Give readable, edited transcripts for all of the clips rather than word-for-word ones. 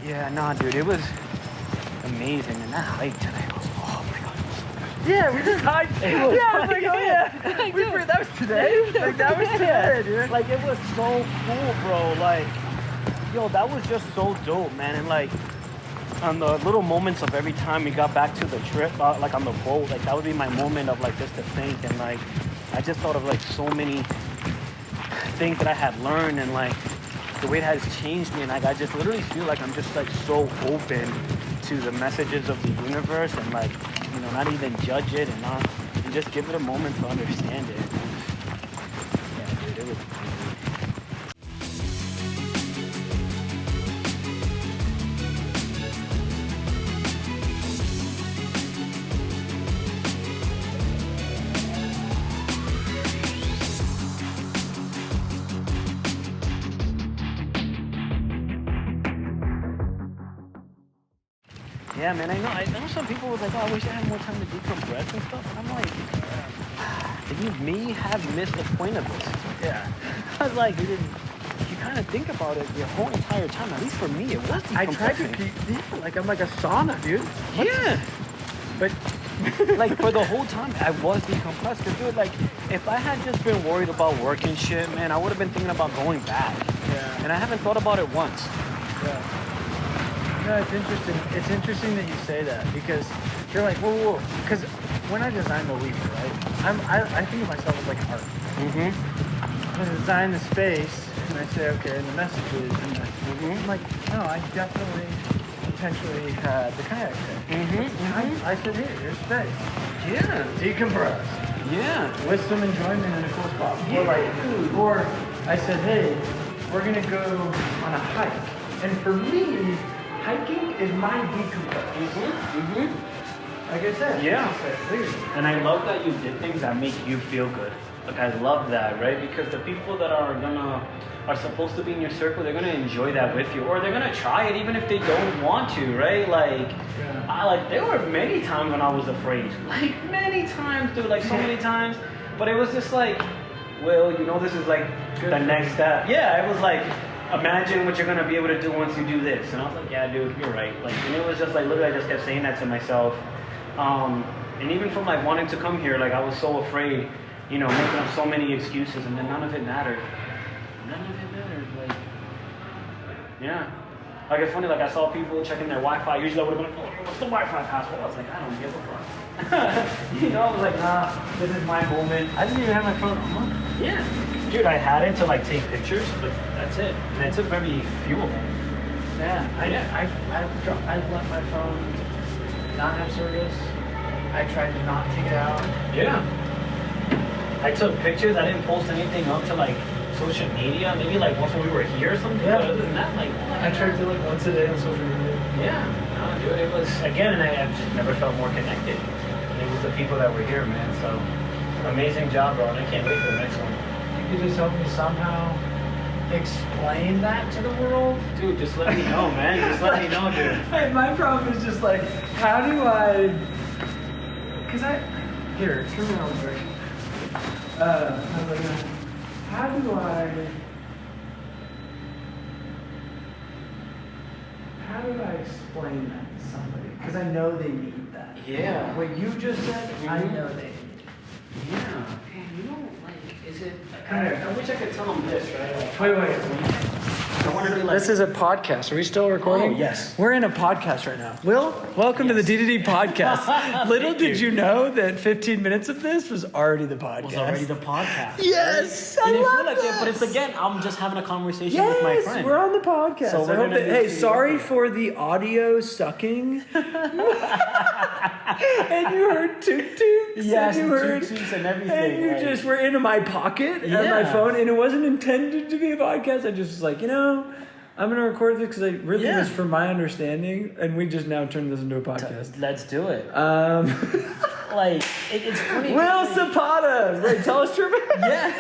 Yeah, nah, dude, it was amazing. And that hike today was, oh my God, it was so good. Yeah, we just hiked. It was I was like, oh yeah. That was today? Like, that was today, dude. Like, it was so cool, bro. Like, yo, that was just so dope, man. And like, on the little moments of every time we got back to the trip, like on the boat, like that would be my moment of like just to think. And like, I just thought of like so many things that I had learned and like the way it has changed me. And like, I just literally feel like I'm just like so open to the messages of the universe and like, you know, not even judge it and just give it a moment to understand it. Yeah, dude, it was yeah, man, I know some people were like, oh, I wish I had more time to decompress and stuff. And I'm like, you may have missed the point of this. Yeah. I was like, you kind of think about it the whole entire time. At least for me, it was decompressing. I tried to like I'm like a sauna, dude. Yeah. But like for the whole time, I was decompressed. Cause dude, like if I had just been worried about work and shit, man, I would have been thinking about going back. Yeah. And I haven't thought about it once. Yeah. No, it's interesting. It's interesting that you say that because you're like, whoa. Because when I design the Weaver, right, I think of myself as like art. Mm-hmm. I design the space and I say, okay, and the messages, and I'm like, no, I definitely potentially had the kayak thing. I said, here, here's space. Yeah. Decompress. Yeah. With some enjoyment in a cool spot. Yeah. Or I said, hey, we're gonna go on a hike. And for me, hiking is my decompress. Like I said. Yeah. Leave. And I love that you did things that make you feel good. Like I love that, right? Because the people that are supposed to be in your circle, they're gonna enjoy that with you, or they're gonna try it even if they don't want to, right? Like, there were many times when I was afraid, like many times, dude, like so many times. But it was just like, well, you know, this is like the next step. Yeah, it was like, imagine what you're gonna be able to do once you do this. And I was like, yeah, dude, you're right. Like, and it was just like, literally, I just kept saying that to myself. And even from like wanting to come here, like I was so afraid, you know, making up so many excuses, and then none of it mattered. None of it mattered. Like, yeah. Like it's funny, like I saw people checking their Wi-Fi. Usually I would have been like, oh, what's the Wi-Fi password? I was like, I don't give a fuck. You know, I was like, nah, this is my moment. I didn't even have my phone on. Yeah. Dude, I had it to like take pictures, but that's it. And it took very few of them. Yeah, I let my phone not have service. I tried to not take it out. Yeah. I took pictures. I didn't post anything up to like social media. Maybe like once when we were here or something. Yeah. But other than that, like I tried to like once a day on social media. Yeah. No, dude, it was again, and I've just never felt more connected. And it was the people that were here, man. So amazing job, bro. And I can't wait for the next one. You could just help me somehow explain that to the world. Dude, just let me know, man. Just let me know, dude. Hey, my problem is just like, how do I? Cause here, turn me on quick. How do I explain that to somebody? Because I know they need that. Yeah. What you just said, I know they need. Yeah. Man, you don't like, is it, I wish I could tell them this, right? Like, Wait. I wanted to like, This is a podcast. Are we still recording? Oh, yes. We're in a podcast right now. Will, welcome to the D2D podcast. Little did you know that 15 minutes of this was already the podcast. was already the podcast. Yes, Right? I And love feel like it, but it's this. again, I'm just having a conversation with my friend. Yes, we're on the podcast. So I we're hope gonna that, do hey, the sorry other. for the audio sucking. And you heard toot toots. Yes, and you heard toot-toots and everything. And you like, just were into my pocket and my Yeah. phone, and it wasn't intended to be a podcast. I just was like, you know, I'm gonna record this because I really Yeah. was from my understanding, and we just now turned this into a podcast. let's do it. Like, It's funny. Will Zapata, wait, tell us your Yeah.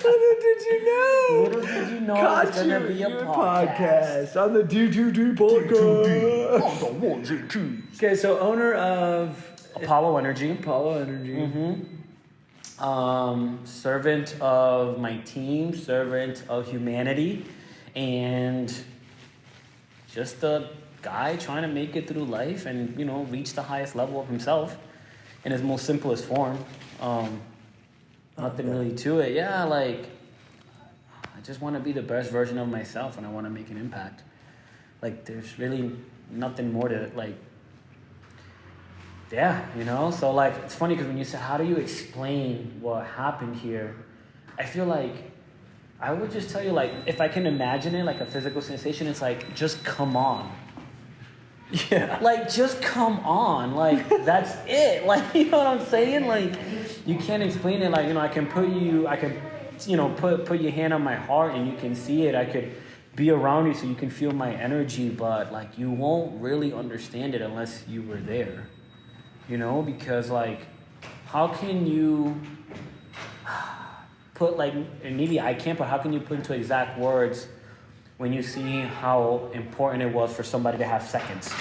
Little did you know? Little did you know Caught it was gonna be a podcast. on the D2D podcast. On the ones and twos. Okay, so owner of Apollo Energy. Apollo Energy. Servant of my team, servant of humanity, and just a guy trying to make it through life and, you know, reach the highest level of himself in his most simplest form. Nothing really to it. Yeah, like, I just want to be the best version of myself and I want to make an impact. Like, there's really nothing more to, like, yeah, you know? So, like, it's funny because when you say, how do you explain what happened here? I feel like I would just tell you, like, if I can imagine it, like a physical sensation, it's like, just come on. Yeah. Like, just come on. Like, that's it. Like, you know what I'm saying? Like, you can't explain it. Like, you know, I can put your hand on my heart and you can see it. I could be around you so you can feel my energy, but, like, you won't really understand it unless you were there. You know, because, like, how can you put, like, and maybe I can't, but how can you put into exact words when you see how important it was for somebody to have seconds?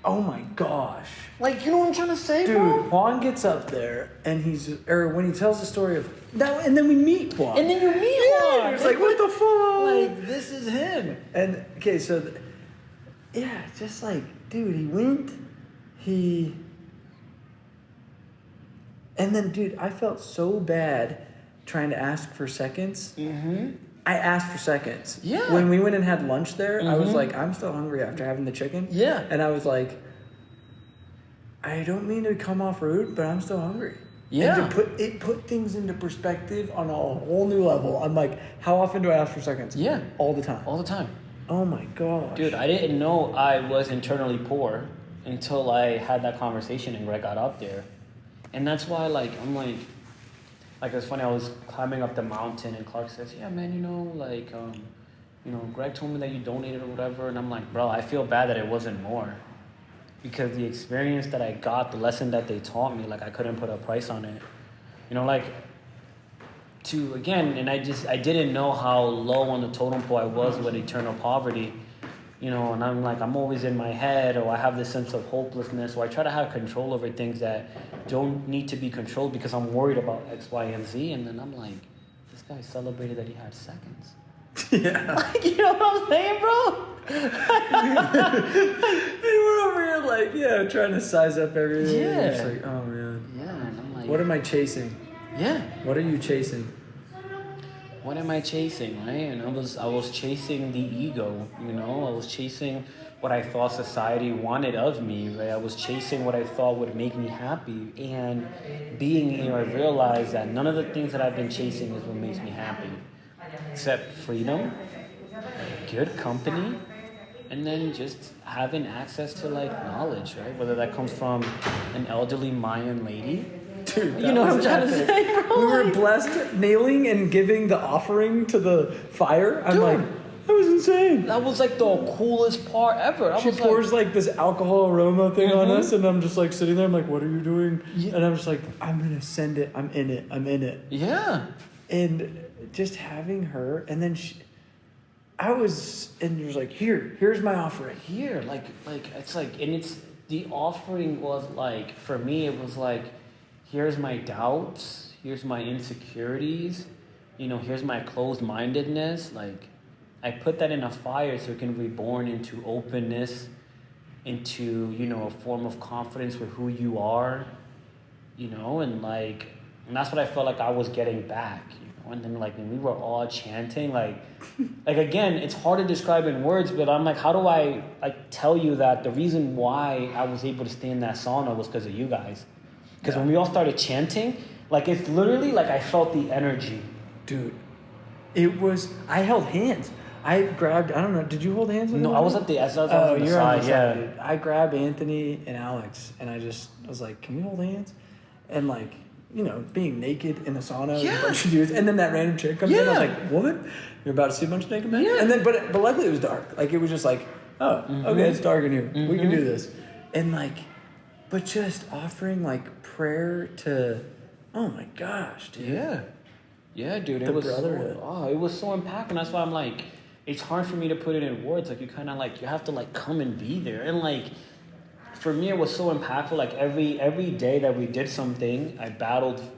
Oh my gosh. Like, you know what I'm trying to say, Dude, bro? Juan gets up there and when he tells the story of that, and then we meet Juan. And then you meet Juan. It's like, what the fuck? Like, this is him. And, okay, so, just like, dude, he went, and then, dude, I felt so bad trying to ask for seconds. Mm-hmm. I asked for seconds. Yeah. When we went and had lunch there, I was Mm-hmm. like, I'm still hungry after having the chicken. Yeah. And I was like, I don't mean to come off rude, but I'm still hungry. Yeah. And it put things into perspective on a whole new level. I'm like, how often do I ask for seconds? Yeah. All the time. All the time. Oh my gosh. Dude, I didn't know I was internally poor until I had that conversation and Greg got up there. And that's why, like, I'm like, it's funny, I was climbing up the mountain and Clark says, yeah, man, you know, like, Greg told me that you donated or whatever. And I'm like, bro, I feel bad that it wasn't more. Because the experience that I got, the lesson that they taught me, like, I couldn't put a price on it. You know, like, and I didn't know how low on the totem pole I was with eternal poverty. You know, and I'm like, I'm always in my head, or I have this sense of hopelessness, or I try to have control over things that don't need to be controlled because I'm worried about X, Y, and Z. And then I'm like, this guy celebrated that he had seconds. Yeah. Like, you know what I'm saying, bro? And we're over here like, trying to size up everything. Yeah. It's like, oh man. Yeah, and I'm like, What am I chasing? Yeah. What are you chasing? What am I chasing, right? And I was chasing the ego, you know? I was chasing what I thought society wanted of me, right? I was chasing what I thought would make me happy. And being here, I realized that none of the things that I've been chasing is what makes me happy. Except freedom, good company, and then just having access to, like, knowledge, right? Whether that comes from an elderly Mayan lady. Dude, You know what I'm trying to say, bro? We were blessed nailing and giving the offering to the fire. I'm Dude. like, that was insane. That was, like, the coolest part ever. She pours like this alcohol aroma thing on us, and I'm just like sitting there. I'm like, what are you doing? Yeah. And I'm just like, I'm gonna send it. I'm in it. Yeah. And just having her, and then and you're like, here's my offering. Here, like it's like, and it's, the offering was like, for me, it was like, here's my doubts, here's my insecurities, you know, here's my closed-mindedness. Like, I put that in a fire so it can be reborn into openness, into, you know, a form of confidence with who you are, you know, and that's what I felt like I was getting back, you know. And then, like, when we were all chanting, like again, it's hard to describe in words, but I'm like, how do I, like, tell you that the reason why I was able to stay in that sauna was because of you guys. Because when we all started chanting, like, it's literally like I felt the energy. Dude, I held hands. I grabbed, I don't know, did you hold hands with No, them? I was on the side, You're on the side, yeah. dude. I grabbed Anthony and Alex, and I was like, can we hold hands? And, like, you know, being naked in the sauna with a bunch of dudes, and then that random chick comes in, I was like, woman, you're about to see a bunch of naked men? Yeah. And then, but luckily it was dark. Like, it was just like, okay, it's dark in here. We can do this. And, like, but just offering, like, prayer to, oh my gosh, dude. Yeah, dude. The brotherhood. It was so impactful. That's why I'm like, it's hard for me to put it in words. Like, you kind of, like, you have to, like, come and be there. And, like, for me, it was so impactful. Like, every day that we did something, I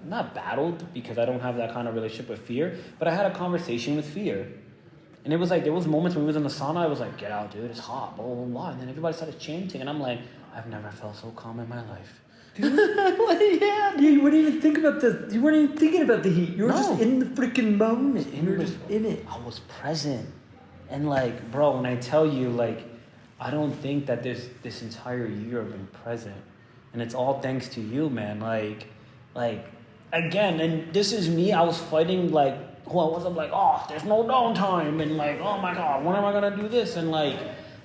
not battled because I don't have that kind of relationship with fear, but I had a conversation with fear. And it was like, there was moments when we was in the sauna, I was like, get out, dude, it's hot, blah, blah, blah. And then everybody started chanting, and I'm like, I've never felt so calm in my life. Dude, like, yeah, you wouldn't even think about you weren't even thinking about the heat. You were just in the freaking moment. You were just in it. I was present. And like, bro, when I tell you, like, I don't think that this entire year I've been present. And it's all thanks to you, man. Like, again, and this is me, I was fighting, like, who I was. I'm like, oh, there's no downtime. And like, oh my God, when am I going to do this? And like,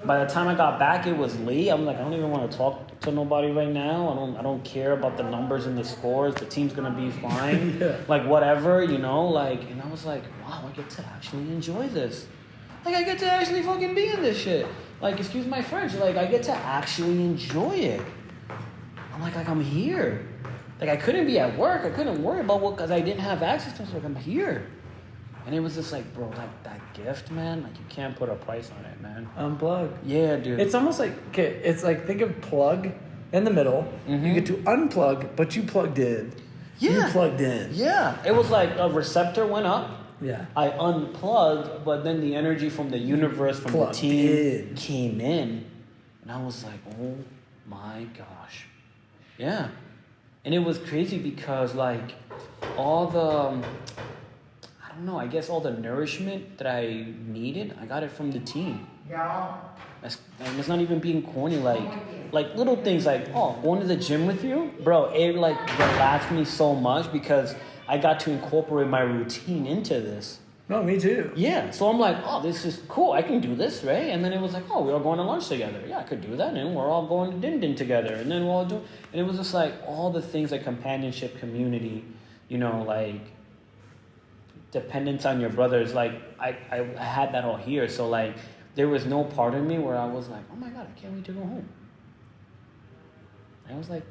by the time I got back, it was late. I'm like, I don't even want to talk to nobody right now. I don't care about the numbers and the scores. The team's going to be fine. Yeah. Like, whatever, you know, like, and I was like, wow, I get to actually enjoy this. Like, I get to actually fucking be in this shit. Like, excuse my French, like, I get to actually enjoy it. I'm like, I'm here. Like, I couldn't be at work. I couldn't worry about what, because I didn't have access to it. So, like, I'm here. And it was just like, bro, like, that gift, man, like, you can't put a price on it, man. Unplug. Yeah, dude. It's almost like, okay, it's like, think of plug in the middle. Mm-hmm. You get to unplug, but you plugged in. Yeah. You plugged in. Yeah. It was like a receptor went up. Yeah. I unplugged, but then the energy from the universe, from Plugged the team in. came in. And I was like, oh my gosh. Yeah. And it was crazy because, like, all the, I don't know, I guess all the nourishment that I needed, I got it from the team. Yeah. And it's not even being corny, like little things like, oh, going to the gym with you, bro, it like relaxed me so much because I got to incorporate my routine into this. No, me too. Yeah, so I'm like, oh, this is cool. I can do this, right? And then it was like, oh, we're all going to lunch together. Yeah, I could do that. And we're all going to Din Din together. And then we'll all do, and it was just like all the things like companionship, community, you know, like dependence on your brothers. Like I had that all here. So like there was no part of me where I was like, oh my God, I can't wait to go home. I was like,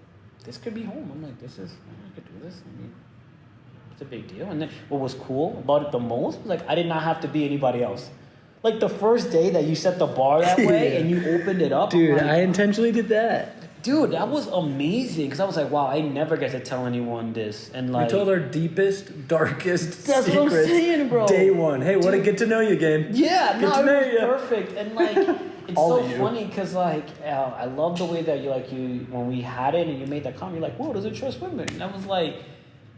this could be home. I'm like, I could do this. I mean, it's a big deal. And then what was cool about it the most was like I did not have to be anybody else. Like the first day that you set the bar that way and you opened it up. Dude, like, I intentionally did that. Dude, that was amazing. Because I was like, wow, I never get to tell anyone this. And like, we told our deepest, darkest that's secrets. what I'm saying, bro. Day one. Hey, what a get to know you game. Yeah, get to know it was you. perfect. And like, it's All so of you. funny because like, I love the way that you when we had it and you made that comment, you're like, whoa, does it trust women? And I was like,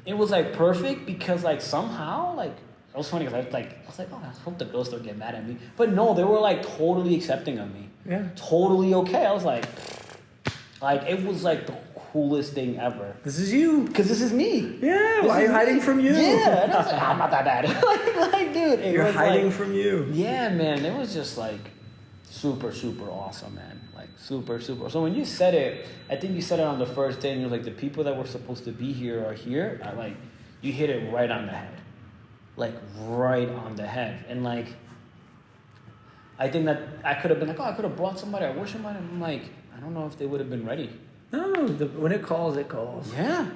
it was like perfect because like somehow like, it was funny because I was like, oh, I hope the girls don't get mad at me. But no, they were like totally accepting of me. Yeah. Totally okay. I was like it was like the coolest thing ever. This is you. Because this is me. Yeah, why are you hiding from you? Yeah, and I was like, I'm not that bad. like, dude, it You're was hiding like, from you. Yeah, man, it was just like super, super awesome, man. Like super, super. So when you said it, I think you said it on the first day, and you're like, the people that were supposed to be here are here. I like, you hit it right on the head. Like right on the head. And like, I think that I could have been like, oh, I could have brought somebody, I wish somebody. I'm like, I don't know if they would have been ready. No, when it calls, it calls. Yeah.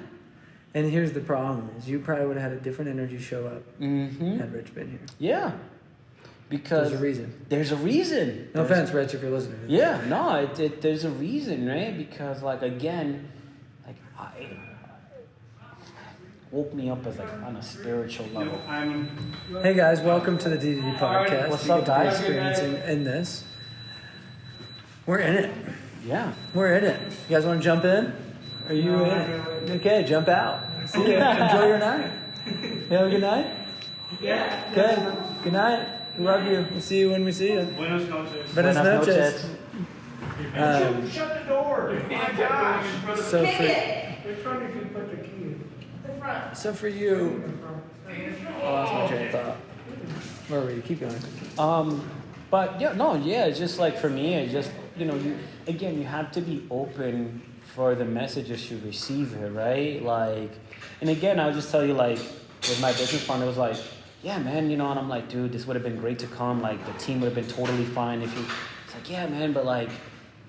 And here's the problem: is you probably would have had a different energy show up had Rich been here. Yeah. Because there's a reason. There's a reason. No offense, Rich, if you're listening. Yeah, no, there's a reason, right? Because like again, like I woke me up as like on a spiritual level. Hey guys, welcome to the D2D podcast. What's You up, get to be guys? experiencing in this. We're in it. Yeah. We're in it. You guys want to jump in? Are you in it? Okay, jump out. See ya. Enjoy your night. You have a good night? Yeah. Okay. Good night. We love you. We'll see you when we see you. Buenos noches. Buenas noches. Shut the door. My gosh. So for, They're trying to put the key in. so for you, I lost my train of thought. Where were you? Keep going. But yeah, no, yeah, it's just like for me, it's just, you know, you have to be open for the messages you receive it, right? Like, and again, I'll just tell you, like, with my business partner, it was like, yeah, man, you know, and I'm like, dude, this would have been great to come. Like, the team would have been totally fine if you, it's like, yeah, man, but like,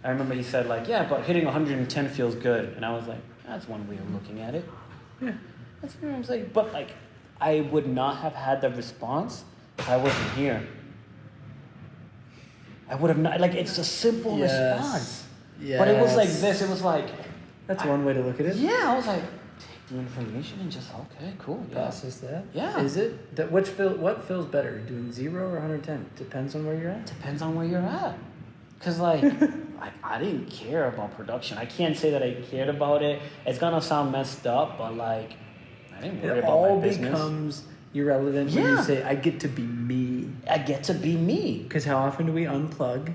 I remember he said, like, yeah, but hitting 110 feels good. And I was like, that's one way of looking at it. Yeah. That's what I was like, but like, I would not have had the response if I wasn't here. I would have not, like, it's a simple response. Yes. But it was like this, it was like, That's one way to look at it. yeah, I was like, new information and just okay, cool. Yeah. Process that. Yeah. Is it that what feels better, doing 0 or 110? Depends on where you're at. Depends on where you're at. Cause like I didn't care about production. I can't say that I cared about it. It's gonna sound messed up, but like I didn't worry It about all my business. becomes irrelevant when you say I get to be me. I get to be me. Because how often do we unplug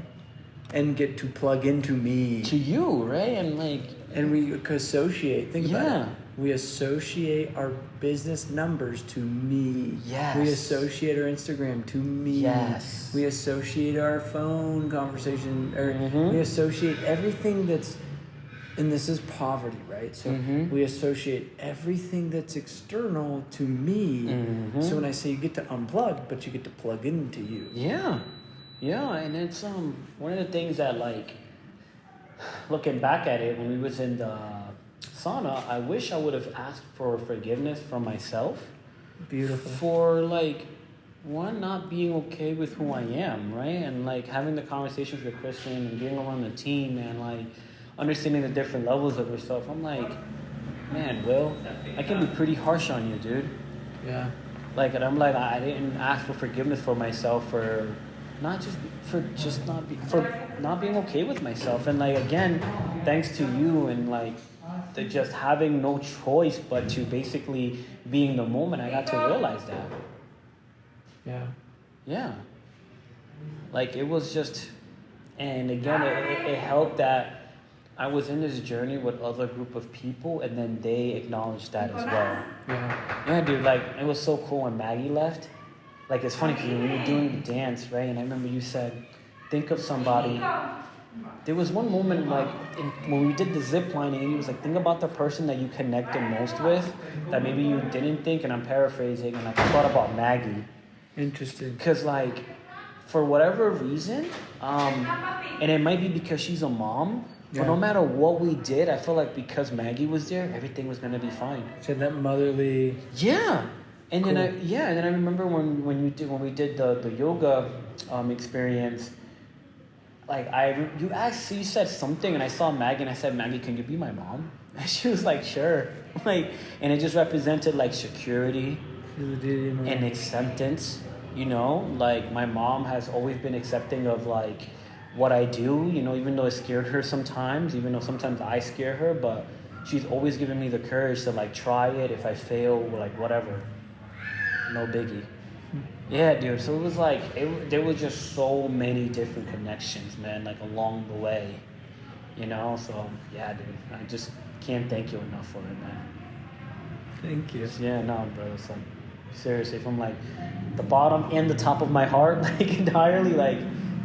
and get to plug into me? To you, right? And like And we associate. Think about Yeah. it. We associate our business numbers to me. Yes. We associate our Instagram to me. Yes. We associate our phone conversation, or Mhm. we associate everything that's, and this is poverty, right? So Mhm. we associate everything that's external to me. Mhm. So when I say you get to unplug, but you get to plug into you. Yeah. Yeah, and it's one of the things that like looking back at it when we was in the sauna, I wish I would have asked for forgiveness from myself Beautiful. for like one not being okay with who I am, right? And like having the conversations with Christian and being around the team and like understanding the different levels of yourself. I'm like, man, Will, I can be pretty harsh on you, dude. Yeah. Like, and I'm like, I didn't ask for forgiveness for myself for not being okay with myself. And like again, thanks to you and like the just having no choice but to basically be in the moment, I got to realize that. Yeah. Yeah. Like it was just, and again, it helped that I was in this journey with other group of people, and then they acknowledged that as well. Yeah. Yeah, dude, like, it was so cool when Maggie left. Like, it's funny because when we were doing the dance, right, and I remember you said, think of somebody. There was one moment, like, when we did the zip lining, and he was like, think about the person that you connected most with, that maybe you didn't think, and I'm paraphrasing, and I thought about Maggie. Interesting. Because, like, for whatever reason, and it might be because she's a mom, but no matter what we did, I feel like because Maggie was there, everything was gonna be fine. So that motherly. Yeah, and Cool. then I remember when we did the yoga experience. Like you said something, and I saw Maggie, and I said, Maggie, can you be my mom? And she was like, sure. Like, and it just represented like security and acceptance. You know, like my mom has always been accepting of like what I do, you know, even though it scared her sometimes, even though sometimes I scare her, but she's always given me the courage to like try it. If I fail, like whatever, no biggie. Yeah, dude. So it was like, there was just so many different connections, man, like along the way, you know? So yeah, dude, I just can't thank you enough for it, man. Thank you. Yeah, no, bro. It's like, seriously, from like the bottom and the top of my heart, like entirely, like,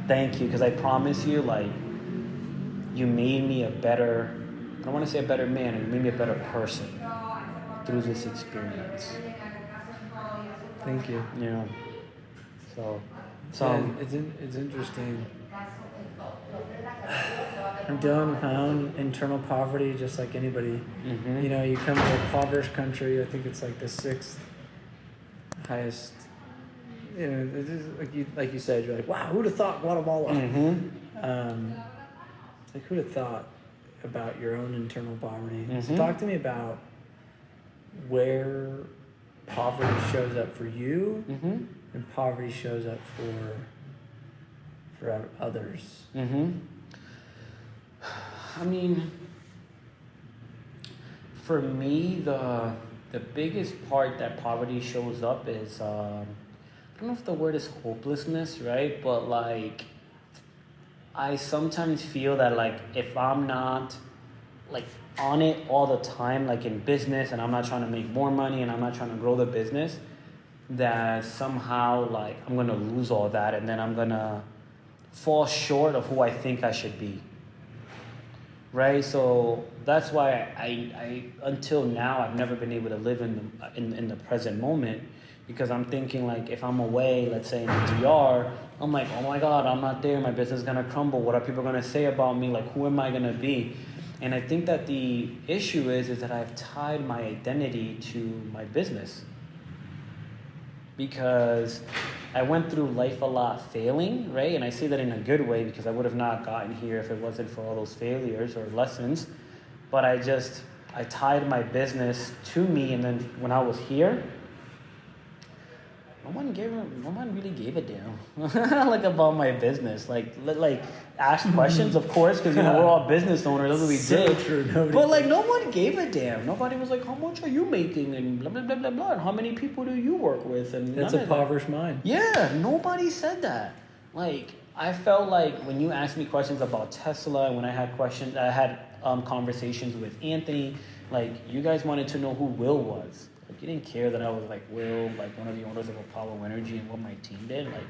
thank you, because I promise you, like, you made me a better, I don't want to say a better man, you made me a better person through this experience. Thank you. Yeah. So it's interesting. I'm dealing with my own internal poverty, just like anybody. Mm-hmm. You know, you come to a impoverished country. I think it's like the 6th highest. You know, it is like you said, you're like, wow, who'd have thought Guatemala? Mm-hmm. Like who'd have thought about your own internal poverty? Mm-hmm. So talk to me about where poverty shows up for you, Mm-hmm. and poverty shows up for others. Mm-hmm. I mean, for me, the biggest part that poverty shows up is, I don't know if the word is hopelessness, right? But like, I sometimes feel that like, if I'm not like on it all the time, like in business, and I'm not trying to make more money, and I'm not trying to grow the business, that somehow like I'm gonna lose all that, and then I'm gonna fall short of who I think I should be. Right, so that's why I until now I've never been able to live in the present moment, because I'm thinking like, if I'm away, let's say in the DR, I'm like, oh my God, I'm not there. My business is gonna crumble. What are people gonna say about me? Like, who am I gonna be? And I think that the issue is that I've tied my identity to my business, because I went through life a lot failing, right? And I say that in a good way, because I would have not gotten here if it wasn't for all those failures or lessons. But I just I tied my business to me, and then when I was here, no one really gave a damn like about my business. Like ask questions, of course, because we're all business owners. That's what we did. True. But like no one gave a damn. Nobody was like, how much are you making, and blah blah blah blah blah. And how many people do you work with? And That's a impoverished mind. Yeah, nobody said that. Like I felt like when you asked me questions about Tesla, when I had conversations with Anthony, like you guys wanted to know who Will was. Like you didn't care that I was like Will, like one of the owners of Apollo Energy, and what my team did. Like,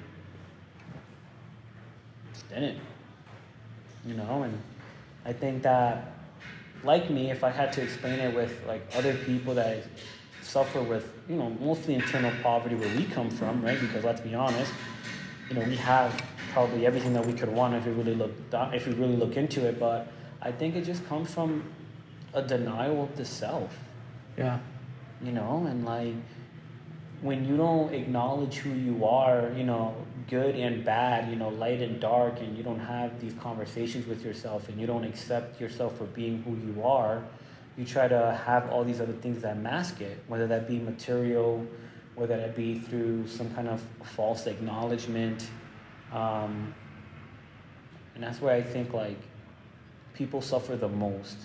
just didn't. You know, and I think that, like me, if I had to explain it with like other people that suffer with, you know, mostly internal poverty where we come from, right? Because let's be honest, you know, we have probably everything that we could want if we really look into it, but I think it just comes from a denial of the self. Yeah. You know, and like when you don't acknowledge who you are, you know, good and bad, you know, light and dark, and you don't have these conversations with yourself, and you don't accept yourself for being who you are, you try to have all these other things that mask it, whether that be material, whether that be through some kind of false acknowledgement. And that's where I think like people suffer the most.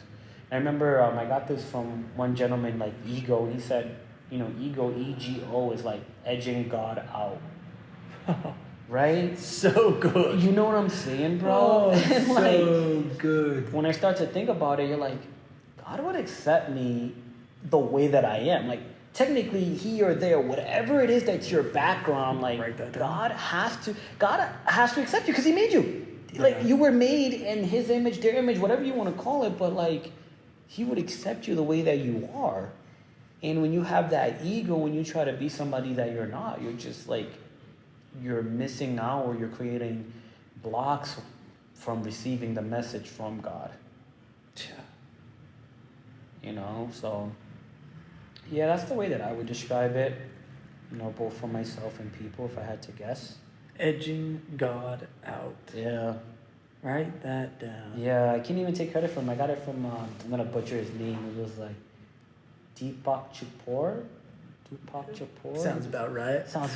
I remember I got this from one gentleman, like ego, and he said, you know, ego, EGO, is like edging God out. Right? So good. You know what I'm saying, bro? Oh, And so good. when I start to think about it, you're like, God would accept me the way that I am. Like, technically, he or there, whatever it is that's your background, like, Write that down. God has to accept you because he made you. Like, you were made in his image, their image, whatever you want to call it, but like, he would accept you the way that you are. And when you have that ego, when you try to be somebody that you're not, you're just like, you're missing out, or you're creating blocks from receiving the message from God. You know, so yeah, that's the way that I would describe it, you know, both for myself and people, if I had to guess. Edging God out. Yeah. Write that down. Yeah, I can't even take credit from him. I got it from, I'm going to butcher his name. It was like Deepak Chopra. Sounds about right. Sounds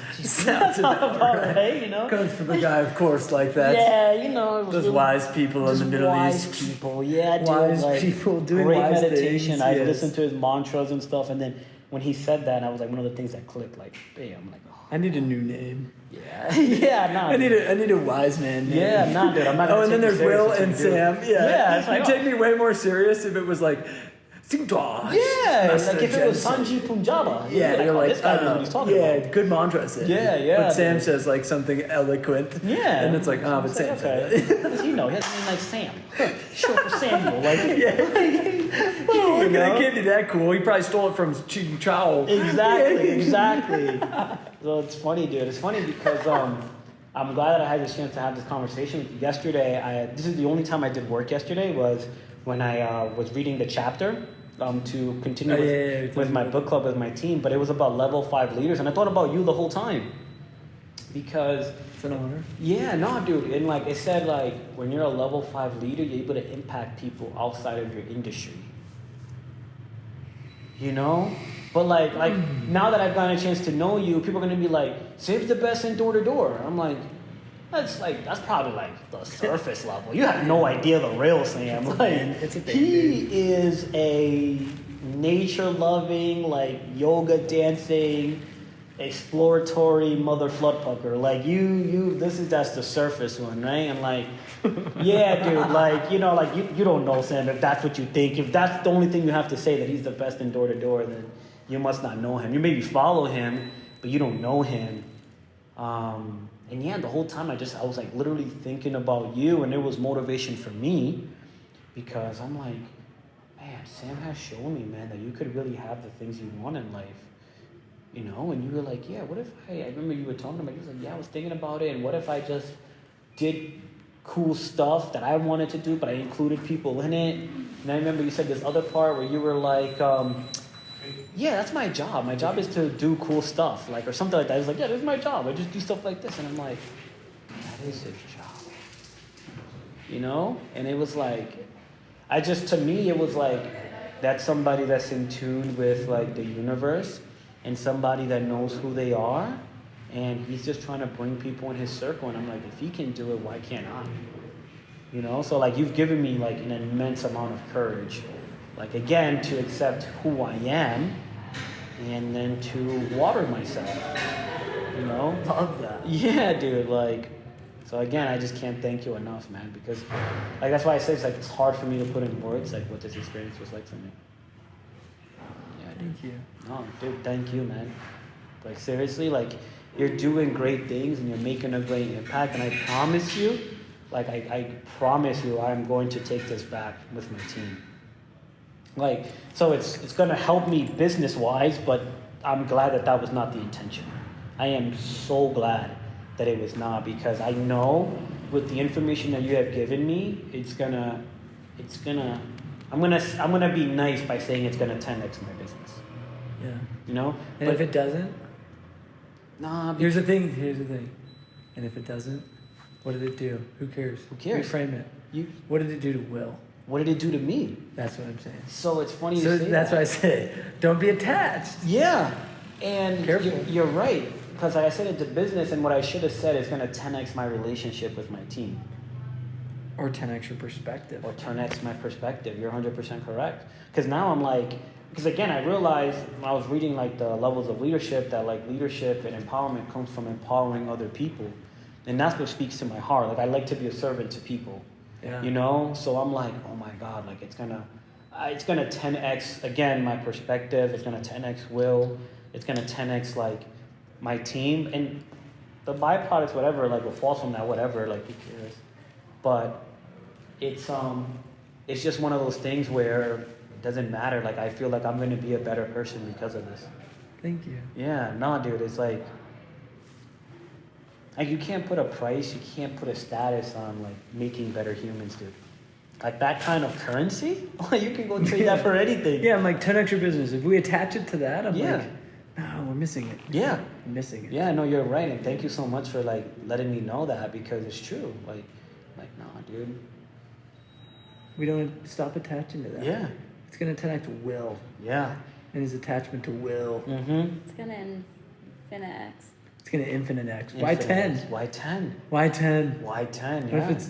about right, you know? Comes from a guy, of course, like that. Yeah, you know. Those wise people in the Middle wise East. People, yeah, dude. Wise like, people doing great wise meditation. things. I Yes. listened to his mantras and stuff, and then when he said that, I was like, one of the things that clicked, like, bam, I'm like, oh. I need a new name. Yeah, yeah, nah. I need a wise man name. Yeah, nah, dude. I'm not. Oh, and then there's Will and Sam. Yeah, Yeah, it's like, you'd take me way more serious if it was like, Singdwa. Yeah, like if it was Sanji Punjaba. Yeah, you're like, this guy knows what he's talking yeah, about. good mantra said. Yeah, yeah. But Sam says like something eloquent. Yeah. And it's like, but Sam said okay. that. How does he know? He has a name like Sam. Short for Samuel. Like, Oh, you know? it can't be that cool. He probably stole it from Chi Chow. Exactly. So it's funny, dude. It's funny because I'm glad that I had this chance to have this conversation with you. Yesterday, this is the only time I did work yesterday was when I was reading the chapter to continue with my book club with my team, but it was about level 5 leaders, and I thought about you the whole time because It's an honor. yeah, no, dude, and like it said, like when you're a level 5 leader, you're able to impact people outside of your industry. You know, but like now that I've gotten a chance to know you, people are gonna be like, Sam's the best in door to door. I'm like, that's probably like the surface level. You have no idea the real Sam. It's a big he is a nature-loving, like yoga dancing, exploratory mother floodpucker. Like that's the surface one, right? And like, yeah, dude, like, you know, like you don't know Sam if that's what you think. If that's the only thing you have to say, that he's the best in door to door, then you must not know him. You maybe follow him, but you don't know him. And yeah, the whole time I was like literally thinking about you, and it was motivation for me because I'm like, man, Sam has shown me, man, that you could really have the things you want in life, you know? And you were like, yeah, what if I remember you were talking about, you was like, yeah, I was thinking about it, and what if I just did cool stuff that I wanted to do, but I included people in it? And I remember you said this other part where you were like, yeah, that's my job. My job is to do cool stuff, like, or something like that. I was like, yeah, this is my job. I just do stuff like this. And I'm like, that is his job. You know? And it was like, to me, it was like, that's somebody that's in tune with like the universe and somebody that knows who they are, and he's just trying to bring people in his circle. And I'm like, if he can do it, why can't I? You know, so like you've given me like an immense amount of courage, like again to accept who I am, and then to water myself. You know, Love that. yeah, dude. Like, so again, I just can't thank you enough, man. Because like that's why I say it's like it's hard for me to put in words like what this experience was like for me. Yeah, dude. Thank you. No, dude, thank you, man. Like seriously, like you're doing great things and you're making a great impact. And I promise you, like I promise you, I'm going to take this back with my team. Like, so it's gonna help me business wise, but I'm glad that that was not the intention. I am so glad that it was not, because I know with the information that you have given me, I'm gonna be nice by saying it's gonna 10x my business. Yeah. You know? And but if it doesn't, nah, here's the thing. And if it doesn't, what did it do? Who cares? Who cares? Reframe it. What did it do to Will? What did it do to me? That's what I'm saying. So it's funny So to say that's that. why I say, don't be attached. Yeah, and Careful. you're right, because I said it's a business, and what I should have said is going to 10x my relationship with my team. Or 10x your perspective. Or 10x my perspective. You're 100% correct. Because now I'm like, because again, I realized when I was reading like the levels of leadership, that like leadership and empowerment comes from empowering other people. And that's what speaks to my heart. Like I like to be a servant to people. Yeah. You know? So I'm like, oh my God, like it's gonna 10x again my perspective. It's gonna 10x Will. It's gonna 10x like my team, and the byproducts, whatever, like what falls from that, whatever, like who cares? But it's just one of those things where it doesn't matter. Like I feel like I'm gonna be a better person because of this. Thank you. Yeah, nah, dude, it's like you can't put a price, you can't put a status on like making better humans, dude. Like that kind of currency, you can go trade that for anything. Yeah, I'm like 10x your business. If we attach it to that, I'm Yeah. like, no, we're missing it. Yeah. I'm missing it. Yeah, no, you're right, and thank you so much for like letting me know that, because it's true. Like, nah, dude. We don't stop attaching to that. Yeah. It's gonna 10x Will Yeah. and his attachment to Will. Mm-hmm. It's gonna infiniX. It's gonna infinite X. Why 10? Why 10? Why 10? Why 10? What Yeah. if it's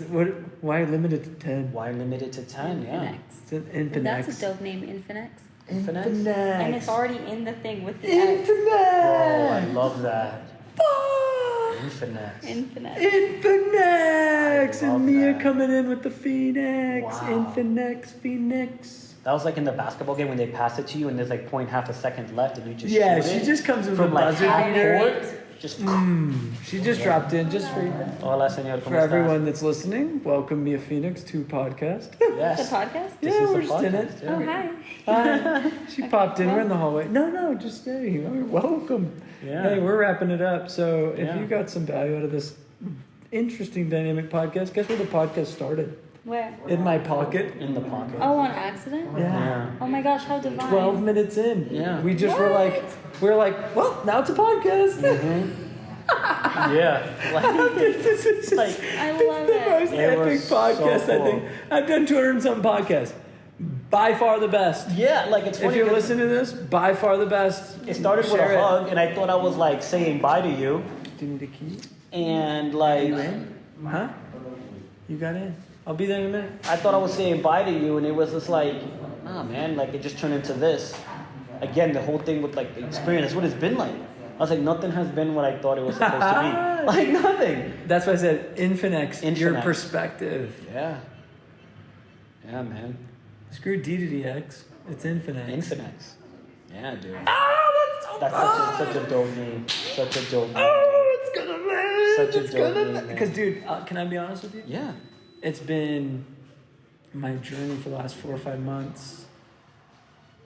why limit it to 10? Why limit it to 10? Yeah. InfiniX. It's an infinite That's X. a dope name, Infinix. Infinite? And it's already in the thing with the X. Infinite. Oh, I love that. Fuck! Infinite. Infinix. Infinex! I love And Mia that. coming in with the Phoenix. Wow. Phoenix. That was like in the basketball game when they pass it to you and there's like 0.5 second left and you just Yeah, shoot she it just comes with from a like buzzer half beater. court. Just She just dropped in just for Hola, señor. For everyone that's listening, welcome Mia Phoenix to podcast. Yes. It's a podcast? This Yeah, is we're the just in podcast, it. yeah. Oh, hi. Hi. She popped in. We're in the hallway. No, just stay. Welcome. Yeah. Hey, we're wrapping it up. So if Yeah. you got some value out of this interesting dynamic podcast, guess where the podcast started? Where? In my pocket. In the pocket. Oh, on accident? Yeah. Oh my gosh, how divine. 12 minutes in. Yeah. We just were like, well, now it's a podcast. Yeah. Like, This is Like, I this love is the it. most It epic was so podcast, I cool. think. I've done 200 and something podcasts. By far the best. yeah, like it's funny. If you're 'cause listening to this, by far the best. it started with Share a it. hug, and I thought I was like saying bye to you, Do you need a key? and like You in? Huh? You got in. I'll be there in a minute. I thought I was saying bye to you, and it was just like, nah, man, like it just turned into this. Again, the whole thing with like the experience, that's what it's been like. I was like, nothing has been what I thought it was supposed to be. Like nothing. That's why I said Infinex, your Infinex. perspective. Yeah. Yeah, man. Screw D2DX. It's Infinex. Infinex. Yeah, dude. Ah, that's so That's fun. such a dope name. Such a dope name. Oh, it's gonna land. Such a It's dope gonna name, land. man. Because, dude, can I be honest with you? Yeah. It's been my journey for the last 4 or 5 months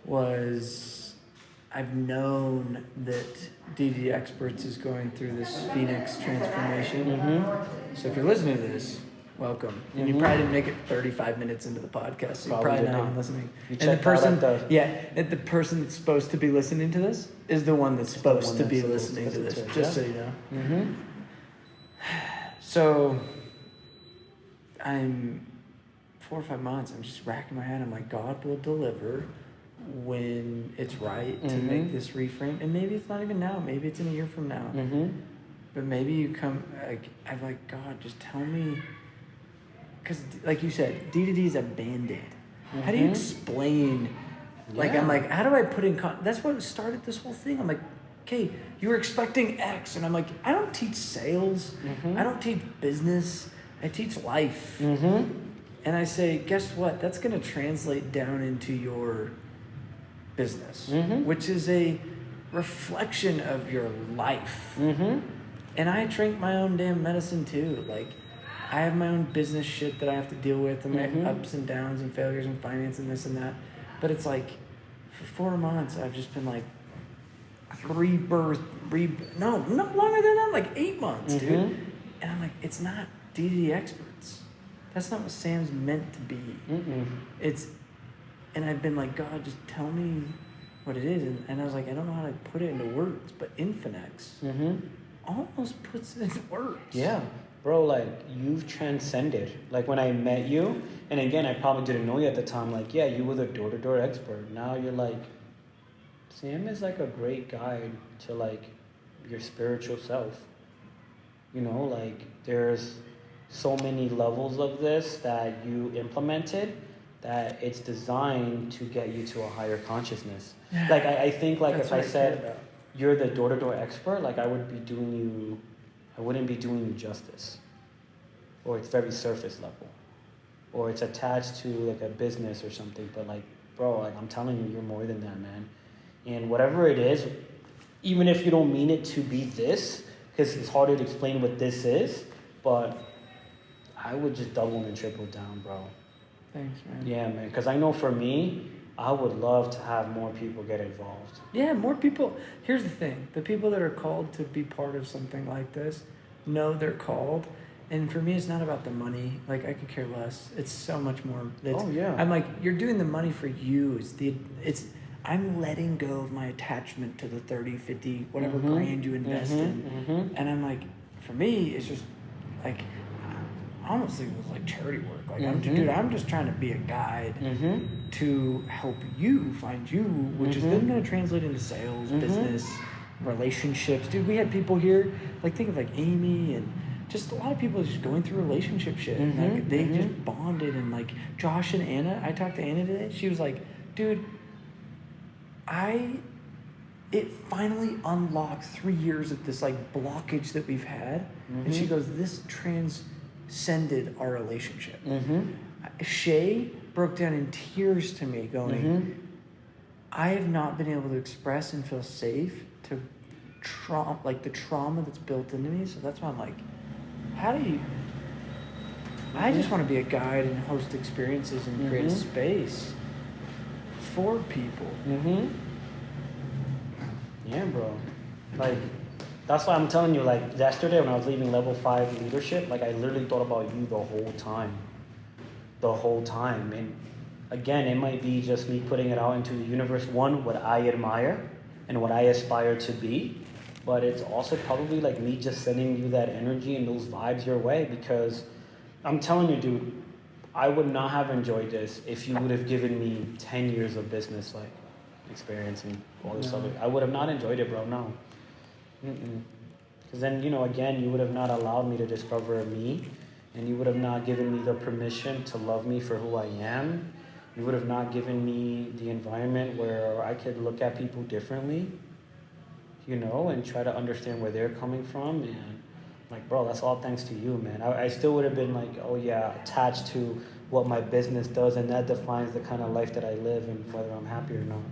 was I've known that DD Experts is going through this Phoenix transformation. Mm-hmm. So if you're listening to this, welcome. And you Mhm. probably didn't make it 35 minutes into the podcast, so you're Probably probably did not not. even listening. You And the checked out person, at the- and the person that's supposed to be listening to this is the one that's the supposed one to that's be supposed to listening to listen this, to it, just yeah. so you know. Mm-hmm. So I'm 4 or 5 months. I'm just racking my head. I'm like, God will deliver when it's right to make this reframe. And maybe it's not even now. Maybe it's in a year from now. But maybe you come, like, I'm like, God, just tell me. Because, like you said, D2D is a Band-Aid. How do you explain? Like, I'm like, how do I put in... That's what started this whole thing. I'm like, okay, you were expecting X. And I'm like, I don't teach sales. I don't teach business. I teach life. And I say, guess what? That's going to translate down into your business, which is a reflection of your life. And I drink my own damn medicine too. Like, I have my own business shit that I have to deal with, and my ups and downs and failures in finance and this and that. But it's like, for 4 months, I've just been like, no, not longer than that, like 8 months, dude. And I'm like, it's not D2D experts. That's not what Sam's meant to be. And I've been like, God, just tell me what it is. And I was like, I don't know how to put it into words, but Infinex almost puts it into words. Yeah. Bro, like, you've transcended. Like, when I met you, and again, I probably didn't know you at the time, like, yeah, you were the door-to-door expert. Now you're like, Sam is like a great guide to, like, your spiritual self. You know, like, there's so many levels of this that you implemented that it's designed to get you to a higher consciousness. Like, I think, like, if I said you're the door-to-door expert, like, I wouldn't be doing you justice. Or it's very surface level. Or it's attached to, like, a business or something. But, like, bro, like, I'm telling you, you're more than that, man. And whatever it is, even if you don't mean it to be this, because it's harder to explain what this is, but I would just double and triple down, bro. Thanks, man. Yeah, man. Because I know for me, I would love to have more people get involved. Yeah, more people. Here's the thing. The people that are called to be part of something like this know they're called. And for me, it's not about the money. Like, I could care less. It's so much more. I'm like, you're doing the money for you. I'm letting go of my attachment to the 30, 50, whatever grand you invest in. And I'm like, for me, it's just like, honestly, it was like charity work. Like, I'm just trying to be a guide to help you find you, which is then going to translate into sales, business, relationships. Dude, we had people here, like, think of like Amy and just a lot of people just going through relationship shit. Like, they just bonded. And like Josh and Anna, I talked to Anna today. She was like, dude, it finally unlocked 3 years of this like blockage that we've had. And she goes, this transcended our relationship. Shay broke down in tears to me going, I have not been able to express and feel safe to the trauma that's built into me. So that's why I'm like, I just want to be a guide and host experiences and create a space for people. Yeah, bro. Like, that's why I'm telling you, like, yesterday when I was leaving level 5 leadership, like, I literally thought about you the whole time. And again, it might be just me putting it out into the universe, one, what I admire and what I aspire to be, but it's also probably like me just sending you that energy and those vibes your way, because I'm telling you, dude, I would not have enjoyed this if you would have given me 10 years of business, like, experience and all this other. I would have not enjoyed it, bro. No. Because then, you know, again, you would have not allowed me to discover me, and you would have not given me the permission to love me for who I am. You would have not given me the environment where I could look at people differently, you know, and try to understand where they're coming from. And like, bro, that's all thanks to you, man. I still would have been like, oh yeah, attached to what my business does, and that defines the kind of life that I live and whether I'm happy or not.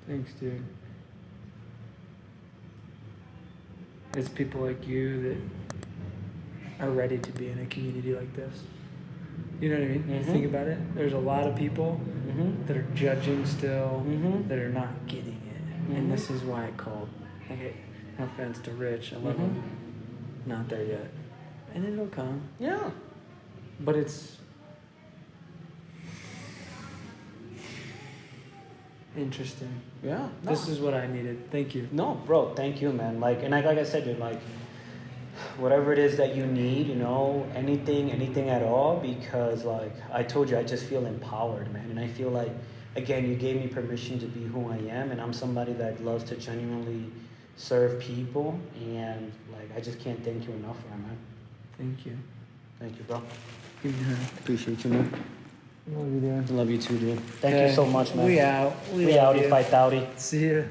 Thanks, dude. It's people like you that are ready to be in a community like this. You know what I mean? You think about it. There's a lot of people that are judging still, that are not getting it. And this is why I called. Okay, no offense to Rich. I love him. Not there yet. And it'll come. Yeah. But it's interesting. Yeah. No. This is what I needed. Thank you. No, bro, thank you, man. Like, and like I said, dude, like, whatever it is that you need, you know, anything at all, because like I told you, I just feel empowered, man. And I feel like, again, you gave me permission to be who I am, and I'm somebody that loves to genuinely serve people, and like I just can't thank you enough for that, man. Thank you. Thank you, bro. Give me a hug. Appreciate you, man. Love you, dude. Love you too, dude. Thank you so much, man. We out. We love outie, you. fight outie. See ya.